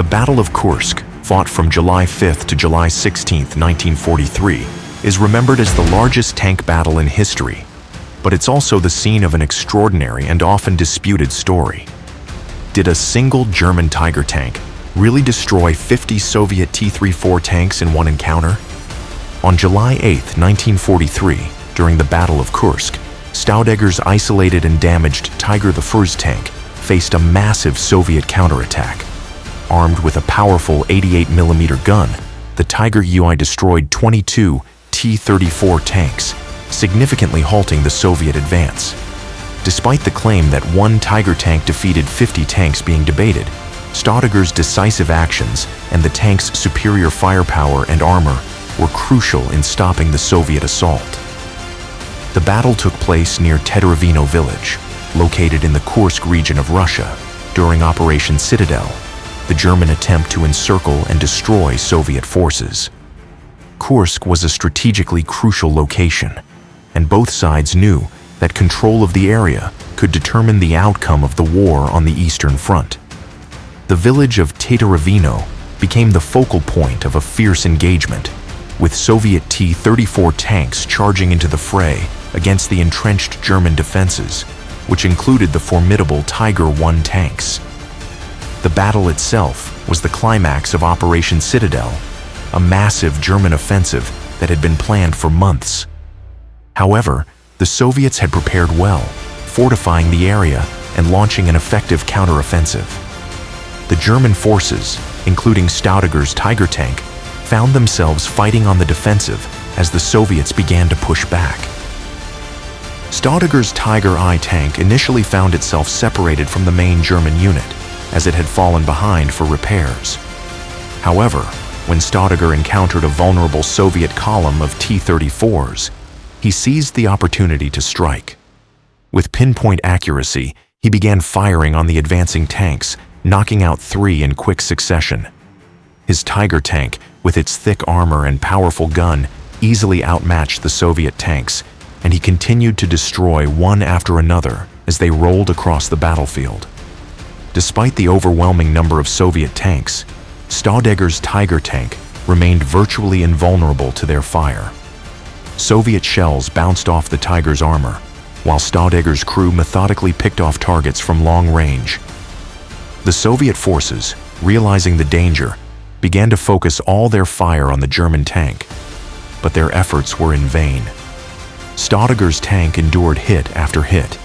The Battle of Kursk, fought from July 5th to July 16th, 1943, is remembered as the largest tank battle in history, but it's also the scene of an extraordinary and often disputed story. Did a single German Tiger tank really destroy 50 Soviet T-34 tanks in one encounter? On July 8, 1943, during the Battle of Kursk, Steger's isolated and damaged Tiger I tank faced a massive Soviet counterattack. Armed with a powerful 88mm gun, the Tiger UI destroyed 22 T-34 tanks, significantly halting the Soviet advance. Despite the claim that one Tiger tank defeated 50 tanks being debated, Steger's decisive actions and the tank's superior firepower and armor were crucial in stopping the Soviet assault. The battle took place near Teteravino village, located in the Kursk region of Russia, during Operation Citadel, the German attempt to encircle and destroy Soviet forces. Kursk was a strategically crucial location, and both sides knew that control of the area could determine the outcome of the war on the Eastern Front. The village of Teteravino became the focal point of a fierce engagement, with Soviet T-34 tanks charging into the fray against the entrenched German defenses, which included the formidable Tiger I tanks. The battle itself was the climax of Operation Citadel, a massive German offensive that had been planned for months. However, the Soviets had prepared well, fortifying the area and launching an effective counteroffensive. The German forces, including Steger's Tiger tank, found themselves fighting on the defensive as the Soviets began to push back. Steger's Tiger I tank initially found itself separated from the main German unit, as it had fallen behind for repairs. However, when Steger encountered a vulnerable Soviet column of T-34s, he seized the opportunity to strike. With pinpoint accuracy, he began firing on the advancing tanks, knocking out 3 in quick succession. His Tiger tank, with its thick armor and powerful gun, easily outmatched the Soviet tanks, and he continued to destroy one after another as they rolled across the battlefield. Despite the overwhelming number of Soviet tanks, Steger's Tiger tank remained virtually invulnerable to their fire. Soviet shells bounced off the Tiger's armor, while Steger's crew methodically picked off targets from long range. The Soviet forces, realizing the danger, began to focus all their fire on the German tank, but their efforts were in vain. Steger's tank endured hit after hit,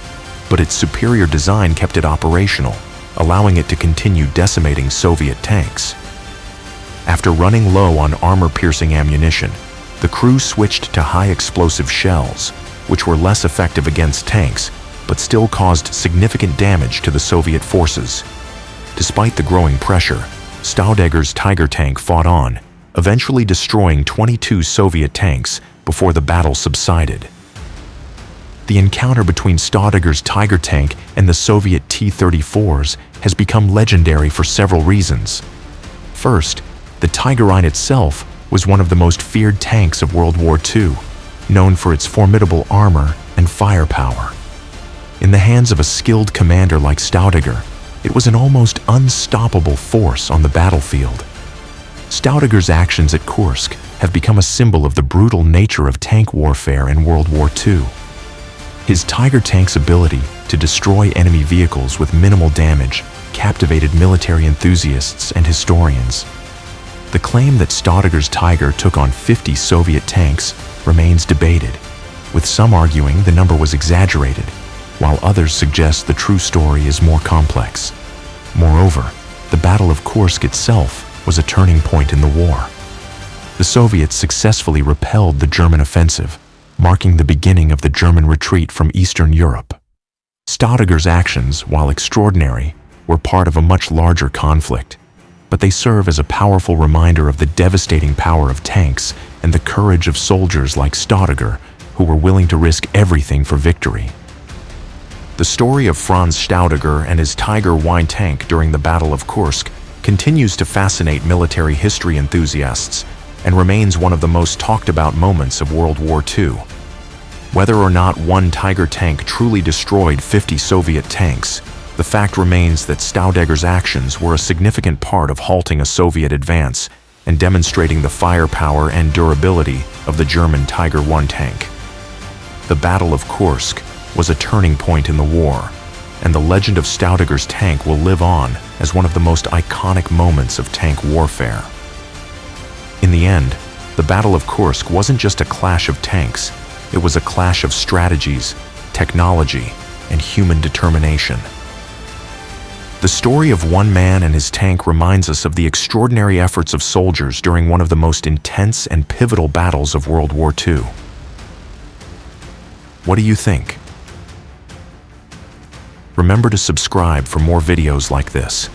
but its superior design kept it operational, allowing it to continue decimating Soviet tanks. After running low on armor-piercing ammunition, the crew switched to high-explosive shells, which were less effective against tanks, but still caused significant damage to the Soviet forces. Despite the growing pressure, Steger's Tiger tank fought on, eventually destroying 22 Soviet tanks before the battle subsided. The encounter between Steger's Tiger tank and the Soviet T-34s has become legendary for several reasons. First, the Tiger I itself was one of the most feared tanks of World War II, known for its formidable armor and firepower. In the hands of a skilled commander like Steger, it was an almost unstoppable force on the battlefield. Steger's actions at Kursk have become a symbol of the brutal nature of tank warfare in World War II. His Tiger tank's ability to destroy enemy vehicles with minimal damage captivated military enthusiasts and historians. The claim that Steger's Tiger took on 50 Soviet tanks remains debated, with some arguing the number was exaggerated, while others suggest the true story is more complex. Moreover, the Battle of Kursk itself was a turning point in the war. The Soviets successfully repelled the German offensive, marking the beginning of the German retreat from Eastern Europe. Steger's actions, while extraordinary, were part of a much larger conflict, but they serve as a powerful reminder of the devastating power of tanks and the courage of soldiers like Steger, who were willing to risk everything for victory. The story of Franz Steger and his Tiger I tank during the Battle of Kursk continues to fascinate military history enthusiasts and remains one of the most talked about moments of World War II. Whether or not one Tiger tank truly destroyed 50 Soviet tanks, the fact remains that Steger's actions were a significant part of halting a Soviet advance and demonstrating the firepower and durability of the German Tiger I tank. The Battle of Kursk was a turning point in the war, and the legend of Steger's tank will live on as one of the most iconic moments of tank warfare. In the end, the Battle of Kursk wasn't just a clash of tanks, it was a clash of strategies, technology, and human determination. The story of one man and his tank reminds us of the extraordinary efforts of soldiers during one of the most intense and pivotal battles of World War II. What do you think? Remember to subscribe for more videos like this.